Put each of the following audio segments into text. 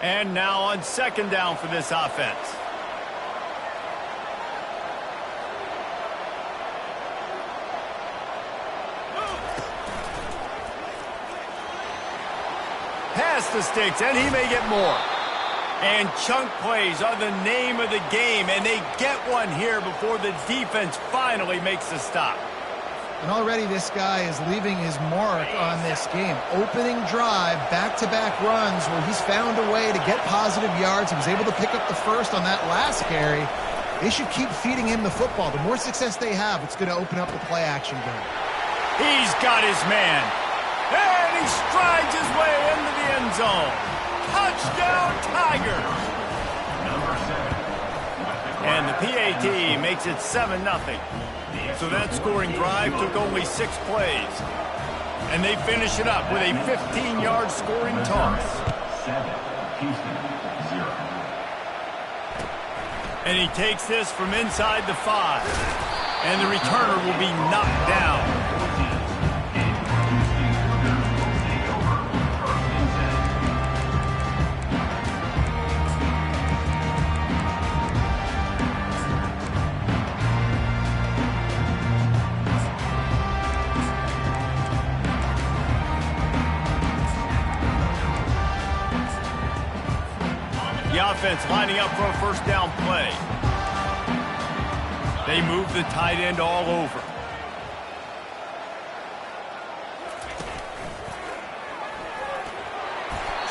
And now on second down for this offense. Past the sticks, and he may get more. And chunk plays are the name of the game, and they get one here before the defense finally makes the stop. And already this guy is leaving his mark on this game. Opening drive, back-to-back runs where he's found a way to get positive yards. He was able to pick up the first on that last carry. They should keep feeding him the football. The more success they have, it's going to open up the play-action game. He's got his man. And he strides his way into the end zone. Touchdown, Tigers! And the PAT makes it 7-0. So that scoring drive took only 6 plays. And they finish it up with a 15-yard scoring toss. 7, Houston, 0. And he takes this from inside the 5. And the returner will be knocked down. Offense lining up for a first down play. They move the tight end all over.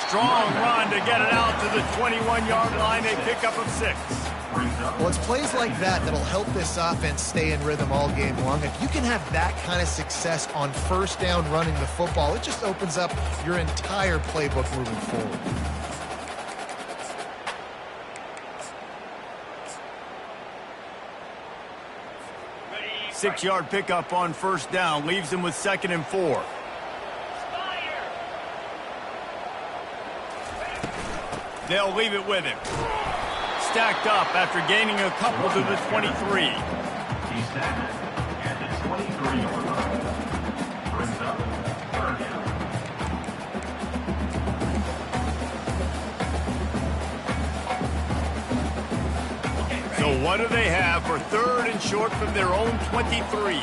Strong run to get it out to the 21-yard line. A pickup of 6. Well, it's plays like that that'll help this offense stay in rhythm all game long. If you can have that kind of success on first down running the football, it just opens up your entire playbook moving forward. 6-yard pickup on first down leaves them with 2nd and 4. They'll leave it with him. Stacked up after gaining a couple to the 23. He's stacked at the 23-yard line. Brings up 3rd down. So what do they have for 3rd and short from their own 23?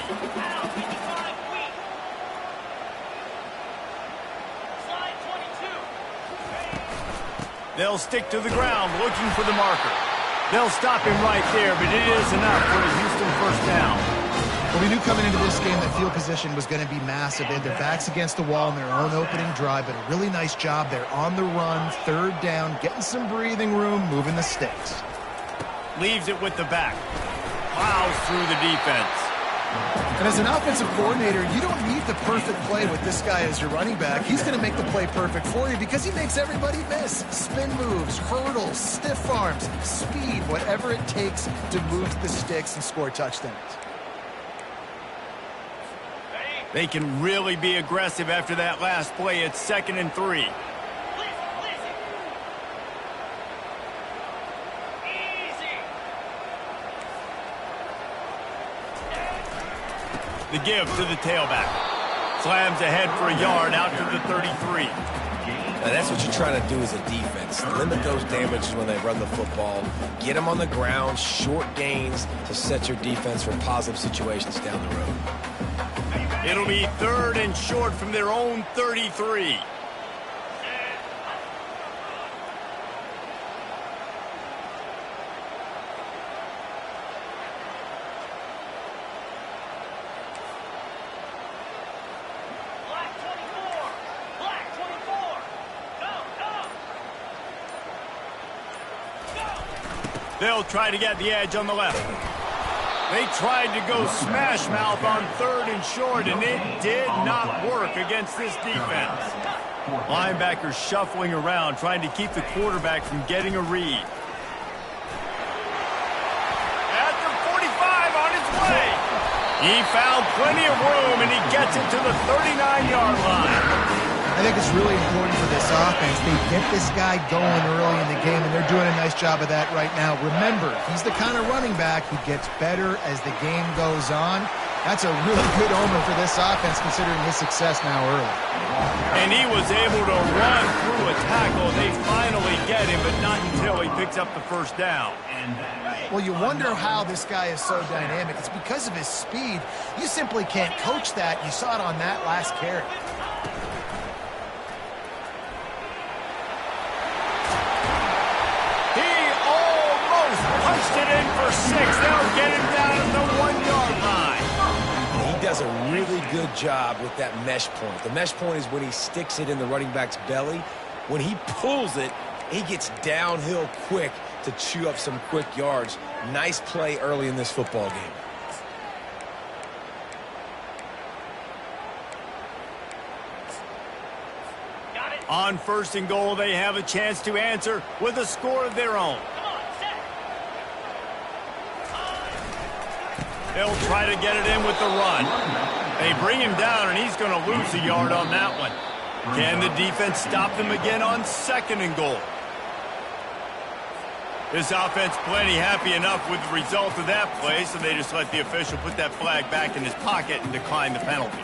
They'll stick to the ground looking for the marker. They'll stop him right there, but it is enough for a Houston first down. Well, we knew coming into this game that field position was going to be massive. They had their backs against the wall in their own opening drive, but a really nice job there on the run, 3rd down, getting some breathing room, moving the sticks. Leaves it with the back. Plows through the defense. And as an offensive coordinator, you don't need the perfect play with this guy as your running back. He's going to make the play perfect for you because he makes everybody miss. Spin moves, hurdles, stiff arms, speed, whatever it takes to move the sticks and score touchdowns. They can really be aggressive after that last play. It's 2nd and 3. The give to the tailback. Slams ahead for a yard out to the 33. Now that's what you're trying to do as a defense. Limit those damages when they run the football. Get them on the ground, short gains to set your defense for positive situations down the road. It'll be 3rd and short from their own 33. They'll try to get the edge on the left. They tried to go smash mouth on 3rd and short, and it did not work against this defense. Linebackers shuffling around, trying to keep the quarterback from getting a read. At the 45 on his way. He found plenty of room, and he gets it to the 39-yard line. I think it's really important for this offense. They get this guy going early in the game, and they're doing a nice job of that right now. Remember, he's the kind of running back who gets better as the game goes on. That's a really good omen for this offense, considering his success now early. And he was able to run through a tackle. They finally get him, but not until he picks up the first down. Well, you wonder how this guy is so dynamic. It's because of his speed. You simply can't coach that. You saw it on that last carry. He almost punched it in for 6. They'll get him down at the 1-yard line. He does a really good job with that mesh point. The mesh point is when he sticks it in the running back's belly. When he pulls it, he gets downhill quick to chew up some quick yards. Nice play early in this football game. On 1st and goal, they have a chance to answer with a score of their own. They'll try to get it in with the run. They bring him down, and he's going to lose a yard on that one. Can the defense stop them again on 2nd and goal? This offense plenty happy enough with the result of that play, so they just let the official put that flag back in his pocket and decline the penalty.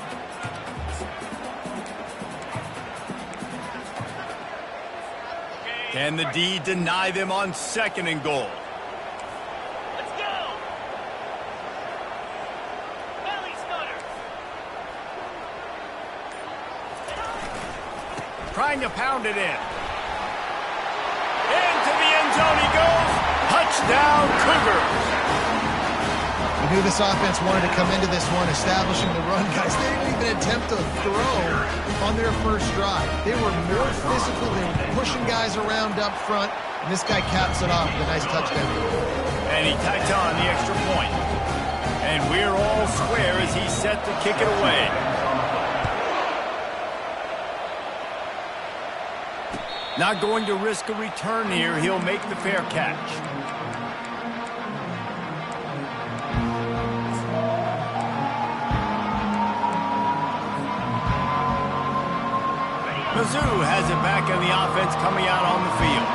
Can the D deny them on 2nd and goal? Let's go! Belly stutter! Trying to pound it in. Into the end zone he goes. Touchdown, Cougars. You knew this offense wanted to come into this one establishing the run, guys. They didn't even attempt to throw on their first drive. They were more physical. They were pushing guys around up front, and this guy caps it off with a nice touchdown. And he tacked on the extra point. And we're all square as he's set to kick it away. Not going to risk a return here. He'll make the fair catch. Mizzou has it back in the offense coming out on the field.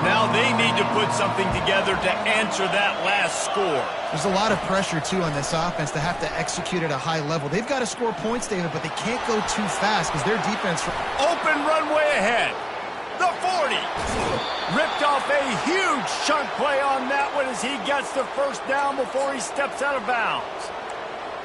Now they need to put something together to answer that last score. There's a lot of pressure, too, on this offense to have to execute at a high level. They've got to score points, David, but they can't go too fast because their defense... Open runway ahead. The 40. Ripped off a huge chunk play on that one as he gets the first down before he steps out of bounds.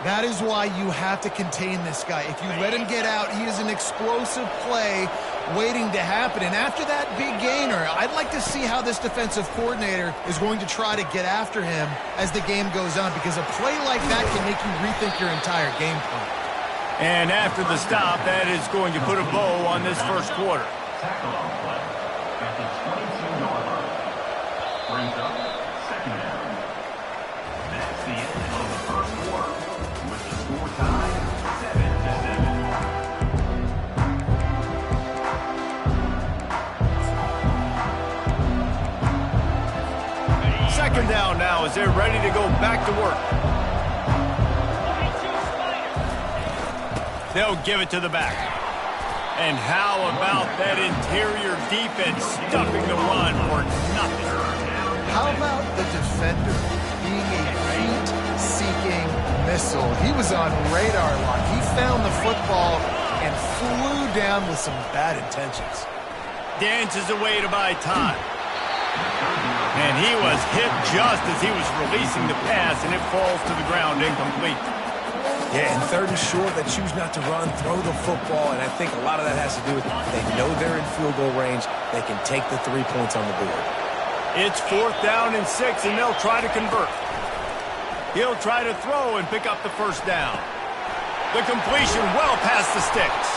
That is why you have to contain this guy. If you let him get out, he is an explosive play waiting to happen. And after that big gainer, I'd like to see how this defensive coordinator is going to try to get after him as the game goes on, because a play like that can make you rethink your entire game plan. And after the stop, that is going to put a bow on this first quarter. Tackle on play at the 22-yard line. Brings up 2nd down. That's the end of the first quarter, with the score tied 7-7. 2nd down now as they're ready to go back to work. They'll give it to the back. And how about that interior defense stuffing the run for nothing? How about the defender being a heat-seeking missile? He was on radar lock. He found the football and flew down with some bad intentions. Dances away to buy time. And he was hit just as he was releasing the pass, and it falls to the ground incomplete. Yeah, and 3rd and short, they choose not to run, throw the football, and I think a lot of that has to do with they know they're in field goal range. They can take the 3 points on the board. It's 4th down and 6, and they'll try to convert. He'll try to throw and pick up the first down. The completion well past the sticks.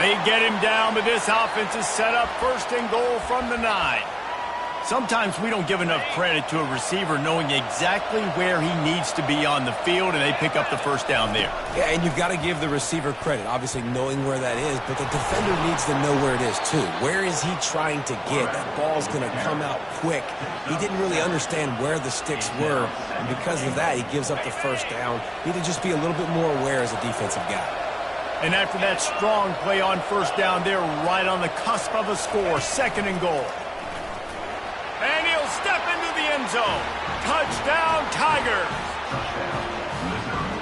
They get him down, but this offense is set up 1st and goal from the 9. Sometimes we don't give enough credit to a receiver knowing exactly where he needs to be on the field, and they pick up the first down there. Yeah, and you've got to give the receiver credit, obviously knowing where that is, but the defender needs to know where it is too. Where is he trying to get? That ball's going to come out quick. He didn't really understand where the sticks were, and because of that, he gives up the first down. Need to just be a little bit more aware as a defensive guy. And after that strong play on first down, they're right on the cusp of a score, 2nd and goal. And he'll step into the end zone. Touchdown, Tigers.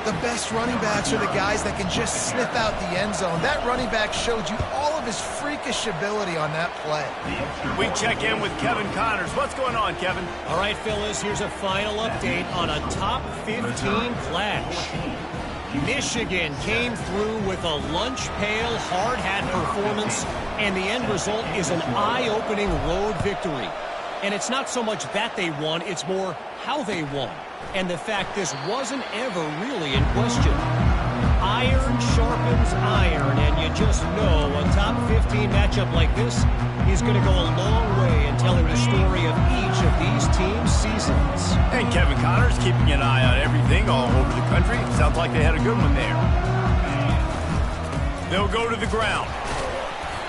The The best running backs are the guys that can just sniff out the end zone. That running back showed you all of his freakish ability on that play. We check in with Kevin Connors. What's going on, Kevin? All right, Phyllis, here's a final update on a top 15 clash. Michigan came through with a lunch pail, hard hat performance, and the end result is an eye-opening road victory. And it's not so much that they won, it's more how they won. And the fact this wasn't ever really in question. Iron sharpens iron, and you just know a top 15 matchup like this is going to go a long way in telling the story of each of these teams' seasons. And Kevin Connors keeping an eye on everything all over the country. Sounds like they had a good one there. They'll go to the ground.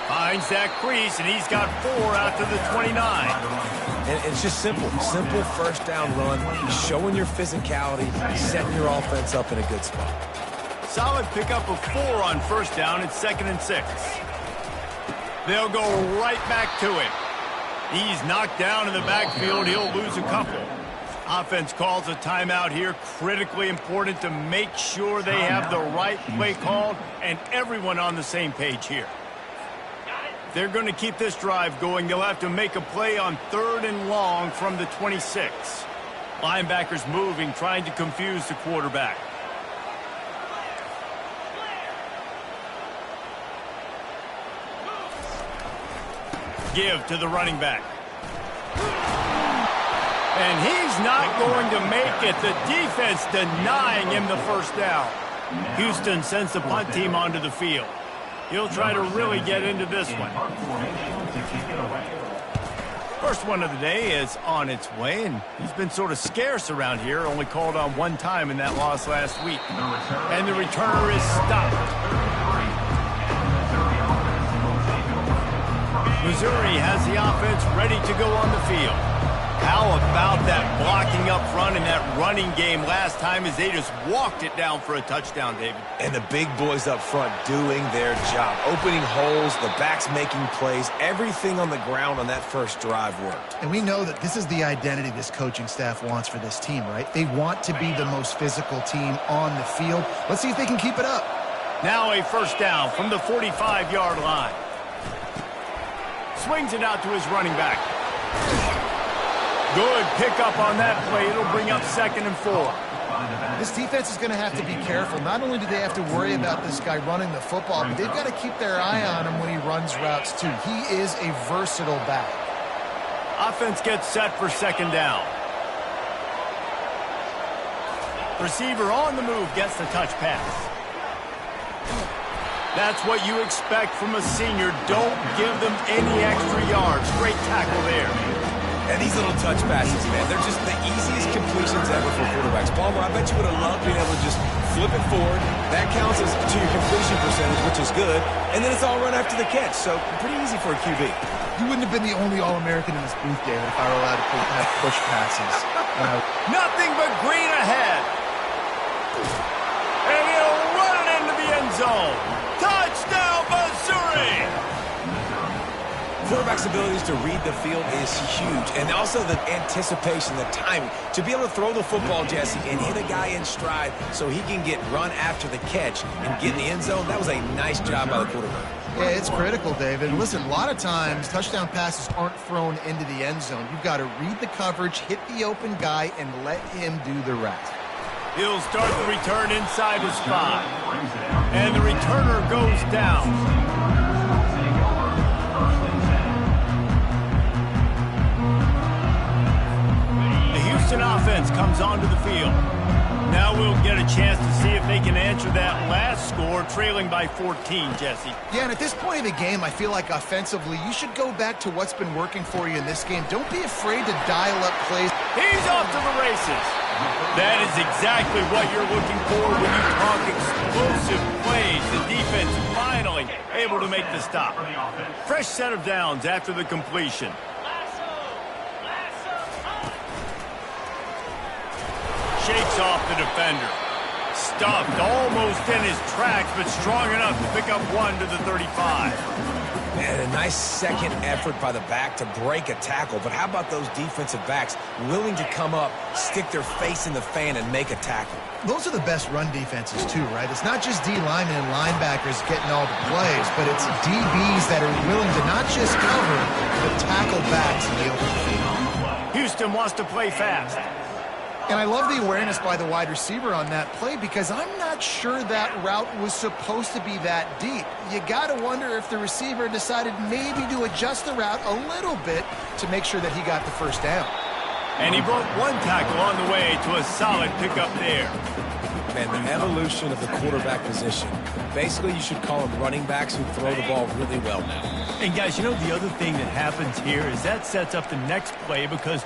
Finds that crease, and he's got 4 after the 29. And it's just simple first down run, showing your physicality, setting your offense up in a good spot. Solid pickup of 4 on first down. It's 2nd and 6. They'll go right back to him. He's knocked down in the backfield. He'll lose a couple. Offense calls a timeout here. Critically important to make sure they have the right play called and everyone on the same page here. They're going to keep this drive going. They'll have to make a play on 3rd and long from the 26. Linebackers moving, trying to confuse the quarterback. Give to the running back. And he's not going to make it. The defense denying him the first down. Houston sends the punt team onto the field. He'll try to really get into this one. First one of the day is on its way, and he's been sort of scarce around here, only called on 1 time in that loss last week. And the returner is stopped. Missouri has the offense ready to go on the field. How about that blocking up front and that running game last time as they just walked it down for a touchdown, David? And the big boys up front doing their job. Opening holes, the backs making plays. Everything on the ground on that first drive worked. And we know that this is the identity this coaching staff wants for this team, right? They want to be the most physical team on the field. Let's see if they can keep it up. Now a first down from the 45-yard line. Swings it out to his running back. Good pickup on that play. It'll bring up 2nd and 4. This defense is going to have to be careful. Not only do they have to worry about this guy running the football, but they've got to keep their eye on him when he runs routes too. He is a versatile back. Offense gets set for 2nd down. Receiver on the move gets the touch pass. That's what you expect from a senior. Don't give them any extra yards. Great tackle there. And these little touch passes, man, they're just the easiest completions ever for quarterbacks. Palmer, I bet you would have loved being able to just flip it forward. That counts as to your completion percentage, which is good. And then it's all run after the catch, so pretty easy for a QB. You wouldn't have been the only All-American in this booth, David, if I were allowed to have push passes. Nothing but green ahead. And he'll run it into the end zone. Touchdown, Missouri! Quarterback's abilities to read the field is huge, and also the anticipation, the timing. To be able to throw the football, Jesse, and hit a guy in stride so he can get run after the catch and get in the end zone, that was a nice job by the quarterback. Yeah, it's critical, David. Listen, a lot of times touchdown passes aren't thrown into the end zone. You've got to read the coverage, hit the open guy, and let him do the rest. He'll start the return inside his 5. And the returner goes down. Offense comes onto the field. Now we'll get a chance to see if they can answer that last score, trailing by 14, Jesse. Yeah, and at this point of the game, I feel like offensively, you should go back to what's been working for you in this game. Don't be afraid to dial up plays. He's off to the races. That is exactly what you're looking for when you talk explosive plays. The defense finally able to make the stop. Fresh set of downs after the completion. Shakes off the defender. Stuffed almost in his tracks, but strong enough to pick up 1 to the 35. Man, a nice second effort by the back to break a tackle. But how about those defensive backs willing to come up, stick their face in the fan, and make a tackle? Those are the best run defenses, too, right? It's not just D linemen and linebackers getting all the plays, but it's DBs that are willing to not just cover, but tackle backs in the open field. Houston wants to play fast. And I love the awareness by the wide receiver on that play because I'm not sure that route was supposed to be that deep. You got to wonder if the receiver decided maybe to adjust the route a little bit to make sure that he got the first down. And he broke one tackle on the way to a solid pickup there. Man, the evolution of the quarterback position. Basically, you should call them running backs who throw the ball really well now. And guys, you know the other thing that happens here is that sets up the next play because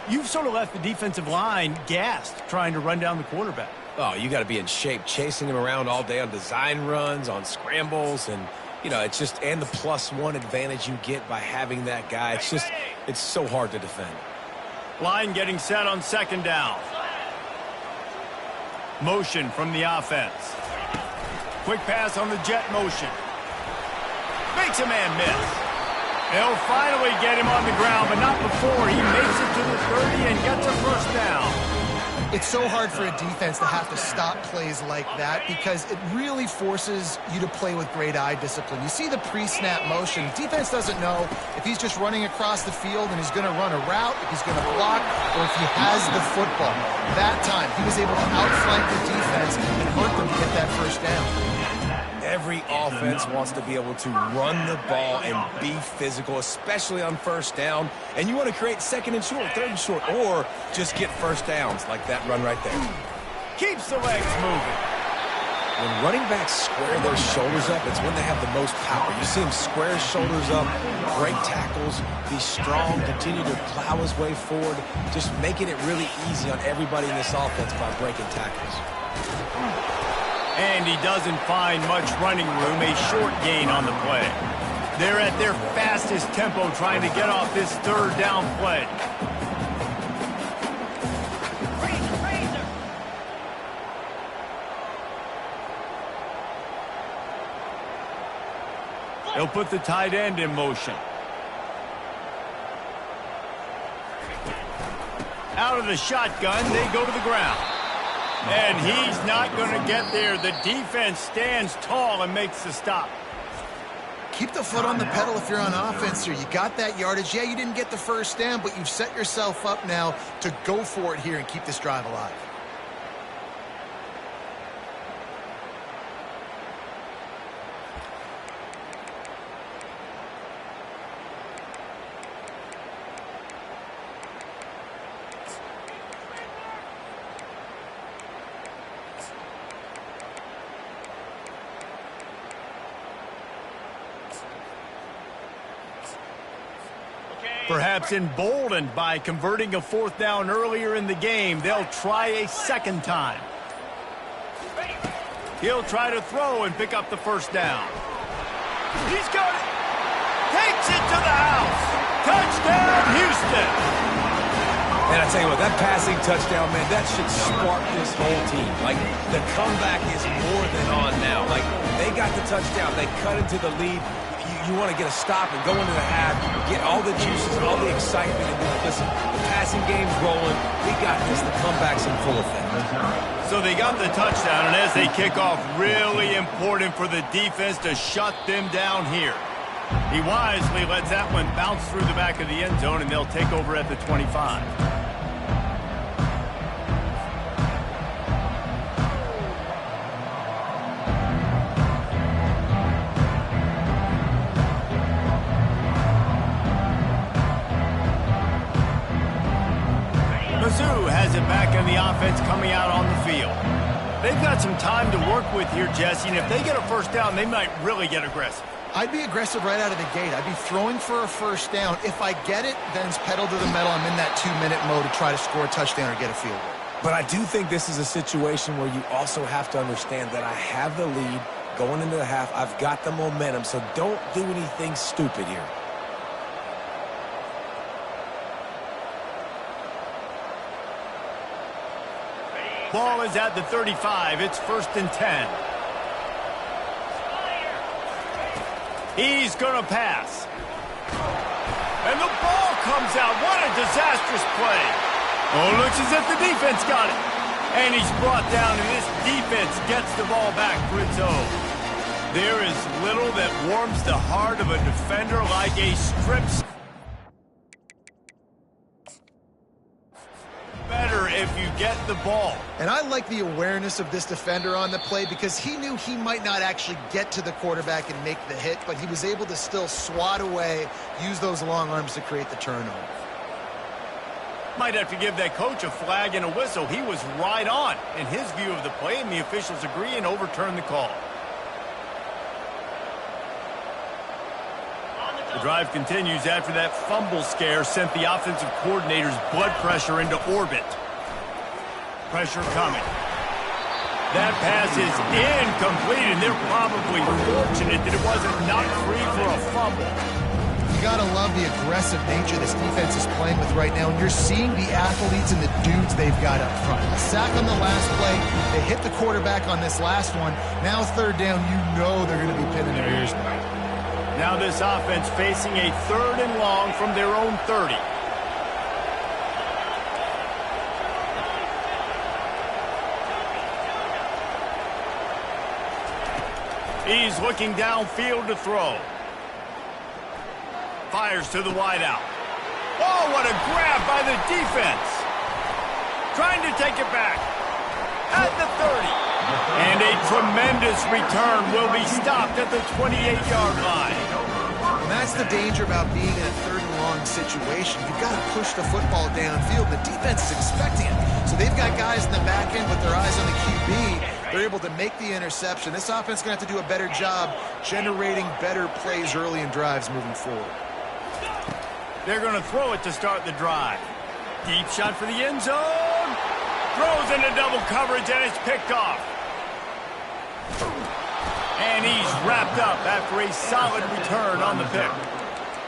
you've sort of left the defensive line gassed trying to run down the quarterback. Oh, you got to be in shape, chasing him around all day on design runs, on scrambles, and, you know, it's just, and the +1 advantage you get by having that guy. It's just, it's so hard to defend. Line getting set on second down. Motion from the offense. Quick pass on the jet motion. Makes a man miss. They'll finally get him on the ground, but not before he makes it to the 30 and gets a first down. It's so hard for a defense to have to stop plays like that because it really forces you to play with great eye discipline. You see the pre-snap motion. Defense doesn't know if he's just running across the field and he's going to run a route, if he's going to block, or if he has the football. That time, he was able to outflank the defense and hurt them to get that first down. Every offense wants to be able to run the ball and be physical, especially on first down. And you want to create second and short, third and short, or just get first downs like that run right there. Keeps the legs moving. When running backs square their shoulders up, it's when they have the most power. You see him square his shoulders up, break tackles, be strong, continue to plow his way forward, just making it really easy on everybody in this offense by breaking tackles. And he doesn't find much running room, a short gain on the play. They're at their fastest tempo trying to get off this third down play. They'll put the tight end in motion. Out of the shotgun, they go to the ground. And he's not going to get there. The defense stands tall and makes the stop. Keep the foot on the pedal if you're on offense here. You got that yardage. Yeah, you didn't get the first down, but you've set yourself up now to go for it here and keep this drive alive. Perhaps emboldened by converting a fourth down earlier in the game, they'll try a second time. He'll try to throw and pick up the first down. He's got it. Takes it to the house. Touchdown, Houston. And I tell you what, that passing touchdown, man, that should spark this whole team. Like, the comeback is more than on now. Like, they got the touchdown. They cut into the lead. You want to get a stop and go into the half, get all the juices, all the excitement, and be like, listen, the passing game's rolling. We got this. The comeback's in full effect. So they got the touchdown, and as they kick off, really important for the defense to shut them down here. He wisely lets that one bounce through the back of the end zone, and they'll take over at the 25. Mizzou has it back in the offense coming out on the field. They've got some time to work with here, Jesse, and if they get a first down, they might really get aggressive. I'd be aggressive right out of the gate. I'd be throwing for a first down. If I get it, then it's pedal to the metal. I'm in that 2-minute mode to try to score a touchdown or get a field goal. But I do think this is a situation where you also have to understand that I have the lead going into the half. I've got the momentum, so don't do anything stupid here. Ball is at the 35. It's 1st and 10. He's going to pass. And the ball comes out. What a disastrous play. Oh, looks as if the defense got it. And he's brought down, and this defense gets the ball back for its own. There is little that warms the heart of a defender like a strip. Better if you get the ball. And I like the awareness of this defender on the play because he knew he might not actually get to the quarterback and make the hit, but he was able to still swat away, use those long arms to create the turnover. Might have to give that coach a flag and a whistle. He was right on in his view of the play, and the officials agree and overturn the call. The drive continues after that fumble scare sent the offensive coordinator's blood pressure into orbit. Pressure coming. That pass is incomplete, and they're probably fortunate that it wasn't knocked free for a fumble. You gotta love the aggressive nature this defense is playing with right now, and you're seeing the athletes and the dudes they've got up front. A sack on the last play, they hit the quarterback on this last one. Now third down, you know they're gonna be pinning their ears back. Now this offense facing a 3rd and long from their own 30. He's looking downfield to throw. Fires to the wideout. Oh, what a grab by the defense. Trying to take it back. At the 30. And a tremendous return will be stopped at the 28-yard line. And that's the danger about being in a 3rd and long situation. You've got to push the football downfield. The defense is expecting it. So they've got guys in the back end with their eyes on the QB. They're able to make the interception. This offense is going to have to do a better job generating better plays early in drives moving forward. They're going to throw it to start the drive. Deep shot for the end zone. Throws into double coverage, and it's picked off. And he's wrapped up after a solid return on the pick.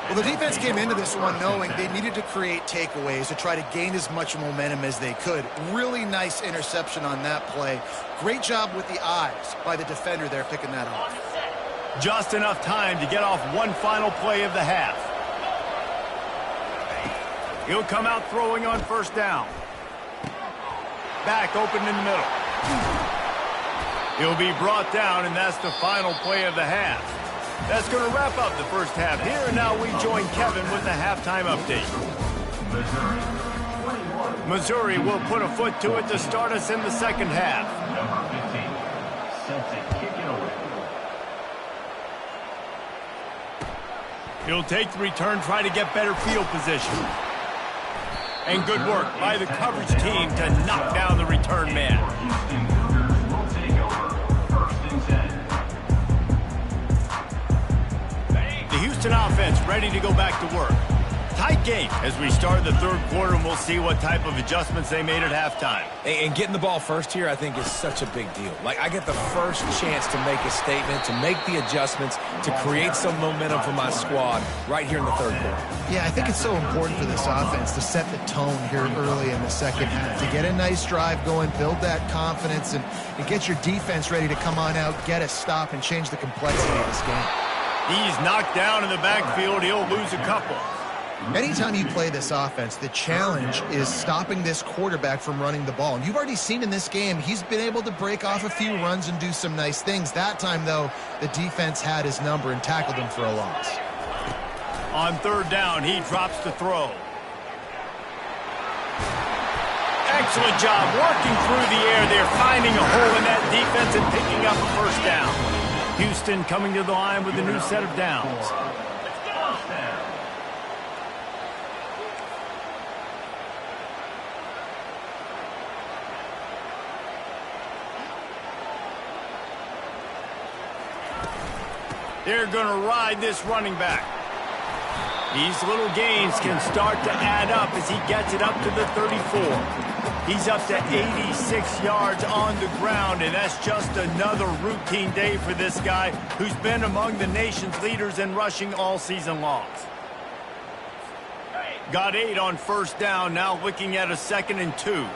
Well, the defense came into this one knowing they needed to create takeaways to try to gain as much momentum as they could. Really nice interception on that play. Great job with the eyes by the defender there picking that off. Just enough time to get off one final play of the half. He'll come out throwing on 1st down. Back open in the middle. He'll be brought down, and that's the final play of the half. That's going to wrap up the first half here, and now we join Kevin with the halftime update. Missouri will put a foot to it to start us in the second half. Number 15 sets it, kick it away. He'll take the return, try to get better field position. And good work by the coverage team to knock down the return man. Houston Cougars will take over 1st and 10. The Houston offense ready to go back to work. Tight game as we start the 3rd quarter, and we'll see what type of adjustments they made at halftime. And getting the ball first here, I think, is such a big deal. Like, I get the first chance to make a statement, to make the adjustments, to create some momentum for my squad right here in the 3rd quarter. Yeah, I think it's so important for this offense to set the tone here early in the second half, to get a nice drive going, build that confidence, and get your defense ready to come on out, get a stop, and change the complexity of this game. He's knocked down in the backfield. He'll lose a couple. Anytime you play this offense, the challenge is stopping this quarterback from running the ball. And you've already seen in this game, he's been able to break off a few runs and do some nice things. That time, though, the defense had his number and tackled him for a loss. On 3rd down, he drops to throw. Excellent job working through the air there, finding a hole in that defense and picking up a 1st down. Houston coming to the line with a new set of downs. They're going to ride this running back. These little gains can start to add up as he gets it up to the 34. He's up to 86 yards on the ground, and that's just another routine day for this guy who's been among the nation's leaders in rushing all season long. Got 8 on 1st down, now looking at a 2nd and 2.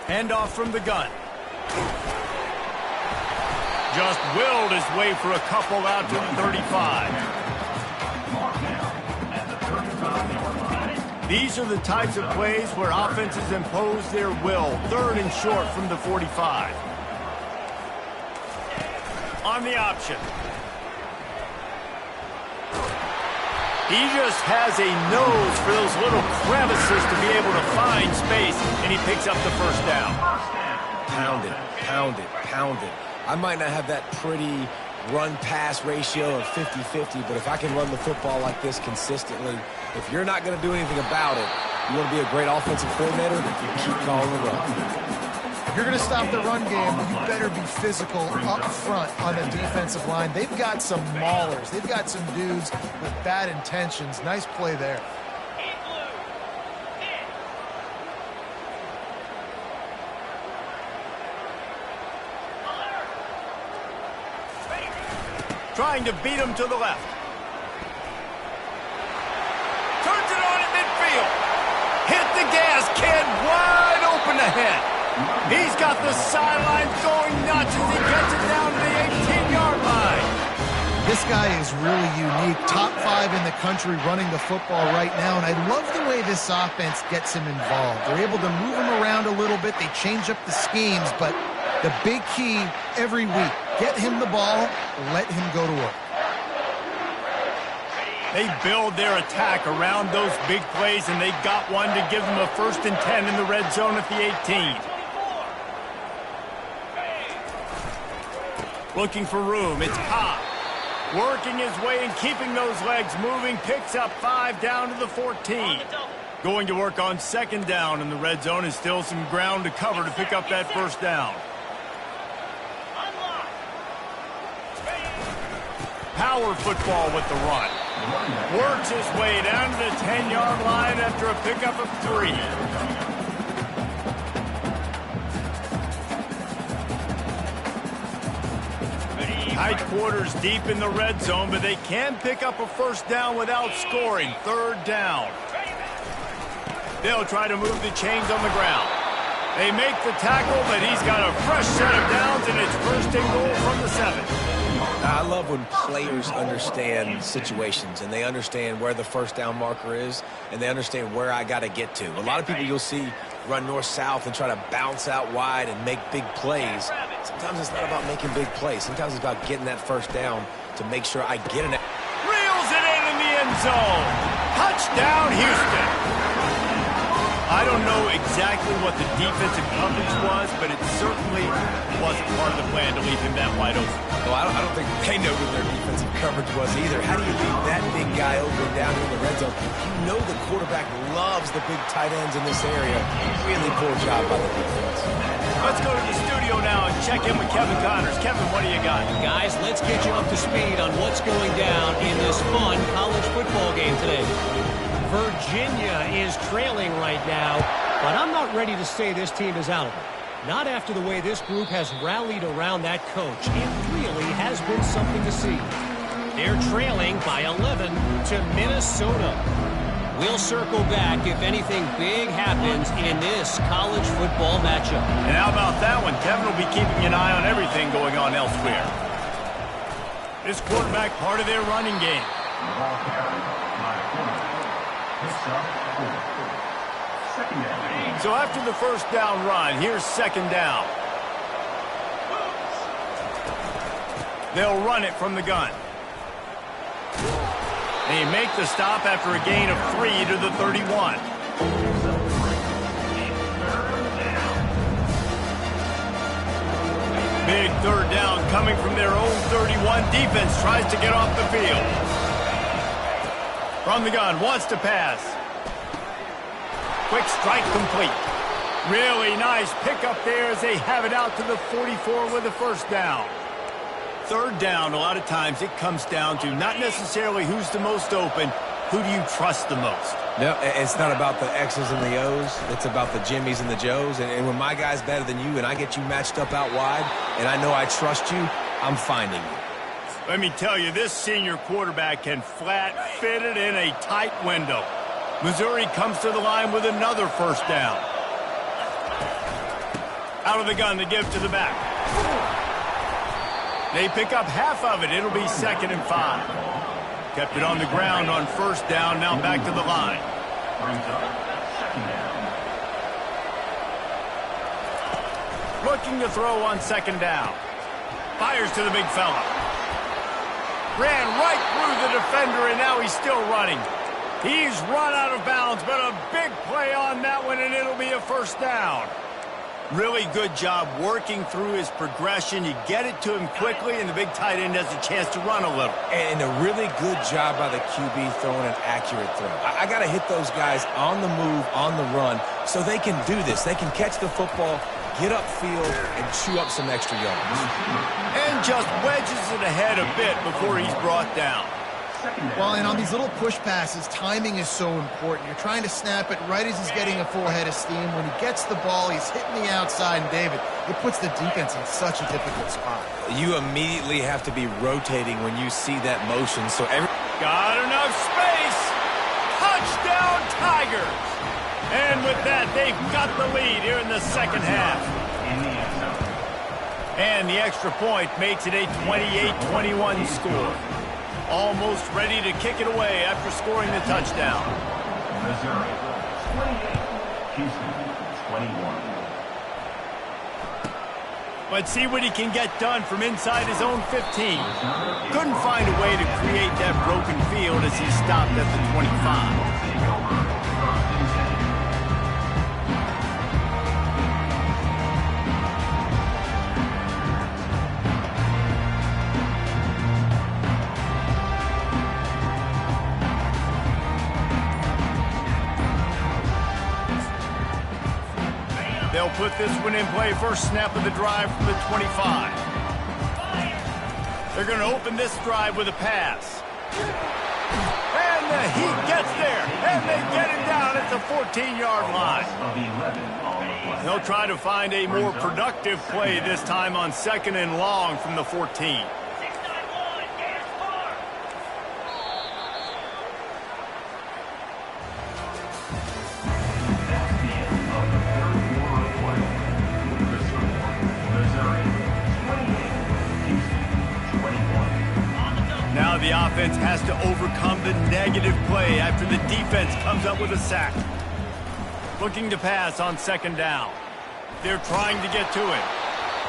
Handoff from the gun. Just willed his way for a couple out to the 35. These are the types of plays where offenses impose their will. 3rd and short from the 45. On the option. He just has a nose for those little crevices to be able to find space, and he picks up the first down. Pound it, pound it, pound it. I might not have that pretty run-pass ratio of 50-50, but if I can run the football like this consistently, if you're not going to do anything about it, you want to be a great offensive coordinator, you keep calling the run. If you're going to stop the run game, you better be physical up front on the defensive line. They've got some maulers. They've got some dudes with bad intentions. Nice play there. Trying to beat him to the left. Turns it on at midfield. Hit the gas, kid. Wide open ahead. He's got the sidelines going nuts as he gets it down to the 18-yard line. This guy is really unique. Top 5 in the country running the football right now, and I love the way this offense gets him involved. They're able to move him around a little bit. They change up the schemes, but the big key every week, get him the ball, let him go to work. They build their attack around those big plays, and they got one to give them a 1st and 10 in the red zone at the 18. Looking for room. It's Ncaa. Working his way and keeping those legs moving. Picks up 5 down to the 14. Going to work on 2nd down in the red zone, and still some ground to cover to pick up that 1st down. Power football with the run. Works his way down to the 10-yard line after a pickup of 3. Tight quarters deep in the red zone, but they can pick up a 1st down without scoring. 3rd down. They'll try to move the chains on the ground. They make the tackle, but he's got a fresh set of downs, and it's 1st and goal from the 7. I love when players understand situations and they understand where the 1st down marker is and they understand where I got to get to. A lot of people you'll see run north-south and try to bounce out wide and make big plays. Sometimes it's not about making big plays. Sometimes it's about getting that 1st down to make sure I get in it. Reels it in the end zone. Touchdown, Houston. I don't know exactly what the defensive coverage was, but it certainly wasn't part of the plan to leave him that wide open. Well, I don't think they know what their defensive coverage was either. How do you leave that big guy open down in the red zone? You know the quarterback loves the big tight ends in this area. Really poor job by the defense. Let's go to the studio now and check in with Kevin Connors. Kevin, what do you got? Guys, let's get you up to speed on what's going down in this fun college football game today. Virginia is trailing right now, but I'm not ready to say this team is out of it. Not after the way this group has rallied around that coach. It really has been something to see. They're trailing by 11 to Minnesota. We'll circle back if anything big happens in this college football matchup. And how about that one? Kevin will be keeping an eye on everything going on elsewhere. This quarterback part of their running game. So after the 1st down run, here's 2nd down. They'll run it from the gun. They make the stop after a gain of 3 to the 31. Big 3rd down coming from their own 31. Defense tries to get off the field. From the gun, wants to pass. Quick strike complete. Really nice pickup there as they have it out to the 44 with a 1st down. 3rd down, a lot of times it comes down to not necessarily who's the most open, who do you trust the most? No, it's not about the X's and the O's. It's about the Jimmies and the Joes. And when my guy's better than you and I get you matched up out wide and I know I trust you, I'm finding you. Let me tell you, this senior quarterback can flat fit it in a tight window. Missouri comes to the line with another 1st down. Out of the gun to give to the back. They pick up half of it. It'll be 2nd and 5. Kept it on the ground on 1st down. Now back to the line. Brings up 2nd down. Looking to throw on 2nd down. Fires to the big fella. Ran right through the defender, and now he's still running. He's run out of bounds, but a big play on that one, and it'll be a 1st down. Really good job working through his progression. You get it to him quickly, and the big tight end has a chance to run a little. And a really good job by the QB throwing an accurate throw. I got to hit those guys on the move, on the run, so they can do this. They can catch the football, get upfield, and chew up some extra yards. And just wedges it ahead a bit before he's brought down. Well, and on these little push passes, timing is so important. You're trying to snap it right as he's getting a full head of steam. When he gets the ball, he's hitting the outside, and David, it puts the defense in such a difficult spot. You immediately have to be rotating when you see that motion. So Got enough space. Touchdown, Tigers. And with that, they've got the lead here in the 2nd half. And the extra point makes it a 28-21 score. Almost ready to kick it away after scoring the touchdown. Missouri, 28. Houston, 21. Let's see what he can get done from inside his own 15. Couldn't find a way to create that broken field as he stopped at the 25. They'll put this one in play. First snap of the drive from the 25. They're going to open this drive with a pass. And the heat gets there. And they get him down at the 14-yard line. They'll try to find a more productive play this time on 2nd and long from the 14. Now the offense has to overcome the negative play after the defense comes up with a sack. Looking to pass on 2nd down. They're trying to get to it.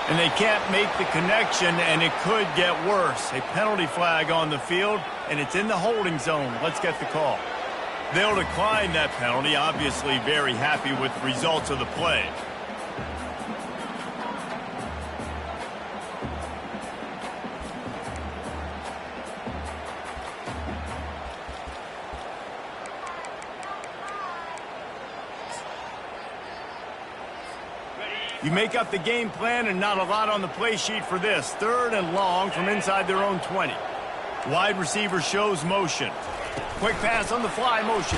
And they can't make the connection, and it could get worse. A penalty flag on the field, and it's in the holding zone. Let's get the call. They'll decline that penalty, obviously very happy with the results of the play. You make up the game plan and not a lot on the play sheet for this. 3rd and long from inside their own 20. Wide receiver shows motion. Quick pass on the fly motion.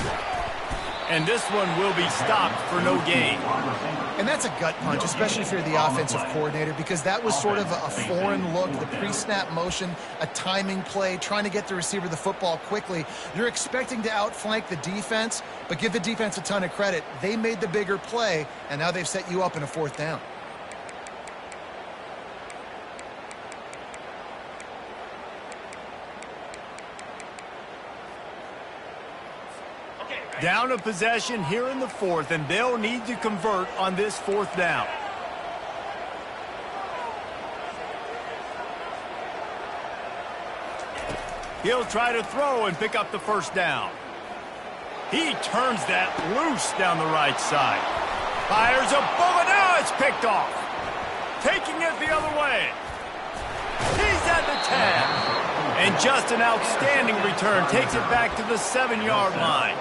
And this one will be stopped for no gain. And that's a gut punch, especially if you're the offensive coordinator, because that was sort of a foreign look, the pre-snap motion, a timing play, trying to get the receiver the football quickly. You're expecting to outflank the defense, but give the defense a ton of credit. They made the bigger play, and now they've set you up in a 4th down. Down a possession here in the 4th, and they'll need to convert on this 4th down. He'll try to throw and pick up the 1st down. He turns that loose down the right side. Fires a bullet. Now it's picked off. Taking it the other way. He's at the 10. And just an outstanding return. Takes it back to the 7-yard line.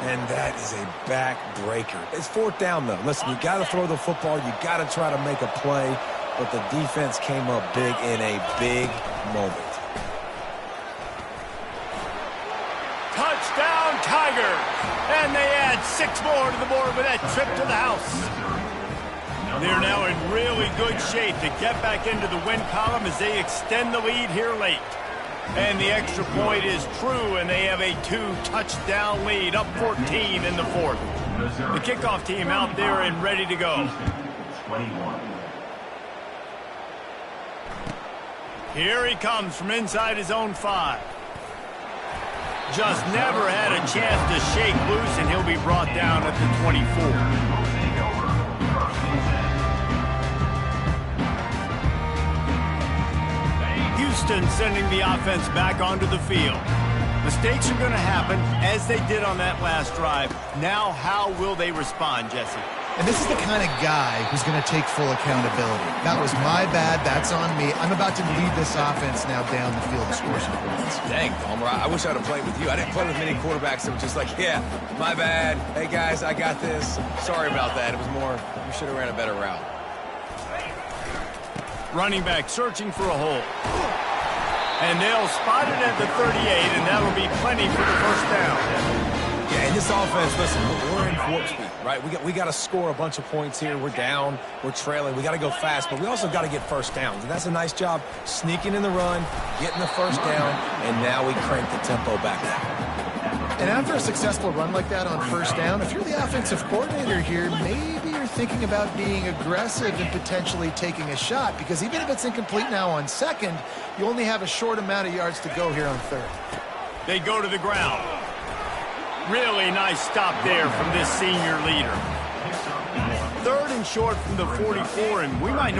And that is a back-breaker. It's 4th down, though. Listen, you got to throw the football. You got to try to make a play. But the defense came up big in a big moment. Touchdown, Tigers! And they add 6 more to the board with that trip to the house. They're now in really good shape to get back into the win column as they extend the lead here late. And the extra point is true, and they have a 2-touchdown lead, up 14 in the 4th. The kickoff team out there and ready to go. 21. Here he comes from inside his own 5. Just never had a chance to shake loose, and he'll be brought down at the 24. Houston sending the offense back onto the field. Mistakes are going to happen, as they did on that last drive. Now, how will they respond, Jesse? And this is the kind of guy who's going to take full accountability. That was my bad. That's on me. I'm about to lead this offense now down the field to score some points. Dang, Palmer, I wish I'd have played with you. I didn't play with many quarterbacks that were just like, yeah, my bad. Hey, guys, I got this. Sorry about that. It was more, you should have ran a better route. Running back searching for a hole. And they'll spot it at the 38, and that'll be plenty for the first down. Yeah, in this offense, listen, we're in warp speed, right? We got to score a bunch of points here. We're down. We're trailing. We got to go fast, but we also got to get first downs. And that's a nice job sneaking in the run, getting the first down, and now we crank the tempo back up. And after a successful run like that on first down, if you're the offensive coordinator here, maybe you're thinking about being aggressive and potentially taking a shot, because even if it's incomplete now on second, you only have a short amount of yards to go here on third. They go to the ground. Really nice stop there from this senior leader. 3rd and short from the 44, and we might know